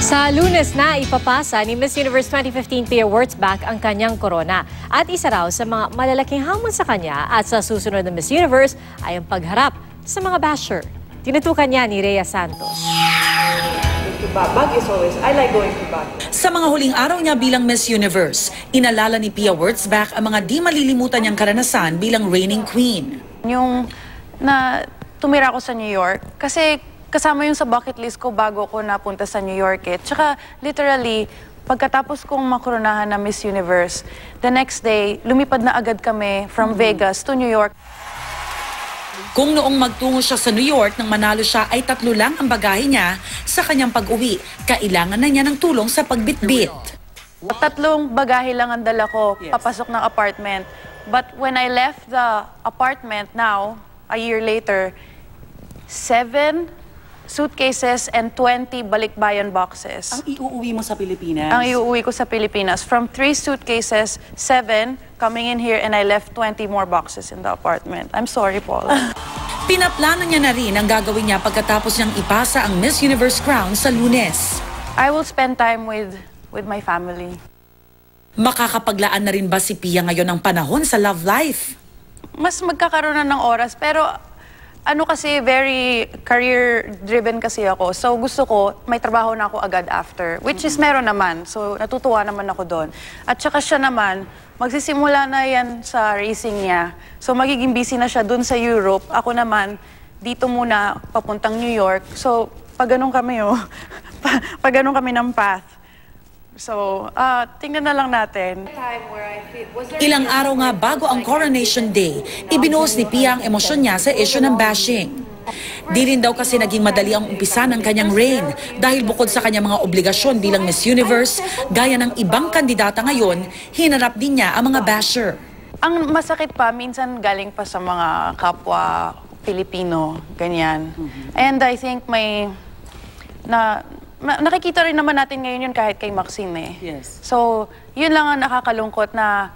Sa Lunes na ipapasa ni Miss Universe 2015 Pia Wurtzbach ang kanyang korona. At isa raw sa mga malalaking hamon sa kanya at sa susunod na Miss Universe ay ang pagharap sa mga basher. Tinutukan niya ni Rhea Santos. Sa mga huling araw niya bilang Miss Universe, inalala ni Pia Wurtzbach ang mga di malilimutan niyang karanasan bilang reigning queen. Yung na tumira ako sa New York kasi kasama yung sa bucket list ko bago ako napunta sa New York eh. Tsaka literally, pagkatapos kong makoronahan na Miss Universe, the next day, lumipad na agad kami from Vegas to New York. Kung noong magtungo siya sa New York nang manalo siya ay 3 lang ang bagahe niya sa kanyang pag-uwi. Kailangan na niya ng tulong sa pagbitbit. 3 bagahe lang ang dala ko papasok ng apartment. But when I left the apartment now, a year later, 7 suitcases and 20 balikbayan boxes. Ang iuuwi mo sa Pilipinas? Ang iuuwi ko sa Pilipinas. From 3 suitcases, 7 coming in here and I left 20 more boxes in the apartment. I'm sorry, Paul. Pinaplano niya na rin ang gagawin niya pagkatapos niyang ipasa ang Miss Universe crown sa Lunes. I will spend time with my family. Makakapaglaan na rin ba si Pia ngayon ng panahon sa love life? Mas magkakaroon na ng oras pero ano kasi, very career-driven kasi ako. So gusto ko, may trabaho na ako agad after. Which is meron naman. So natutuwa naman ako doon. At saka siya naman, magsisimula na yan sa racing niya. So magiging busy na siya doon sa Europe. Ako naman, dito muna, papuntang New York. So pag ganun kami, pag ganun kami ng path. So, tingnan na lang natin. Ilang araw nga bago ang Coronation Day, ibinuhos ni Pia ang emosyon niya sa issue ng bashing. Di rin daw kasi naging madali ang umpisa ng kanyang reign dahil bukod sa kanyang mga obligasyon bilang Miss Universe, gaya ng ibang kandidata ngayon, hinarap din niya ang mga basher. Ang masakit pa, minsan galing pa sa mga kapwa Pilipino, ganyan. And I think nakikita rin naman natin ngayon yun kahit kay Maxine eh. Yes. So, yun lang ang nakakalungkot na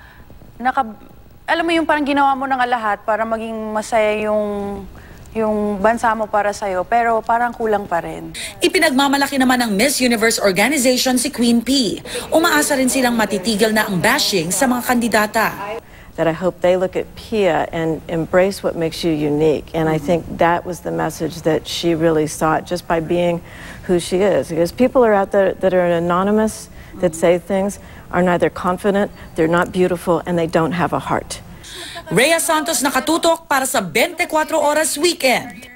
alam mo yung parang ginawa mo na nga lahat para maging masaya yung bansa mo para sa'yo, pero parang kulang pa rin. Ipinagmamalaki naman ng Miss Universe organization si Queen P. Umaasa rin silang matitigil na ang bashing sa mga kandidata. That I hope they look at Pia and embrace what makes you unique. And I think that was the message that she really sought just by being who she is. Because people are out there that are anonymous, that say things, are neither confident, they're not beautiful, and they don't have a heart. Rhea Santos nakatutok para sa 24 Oras Weekend.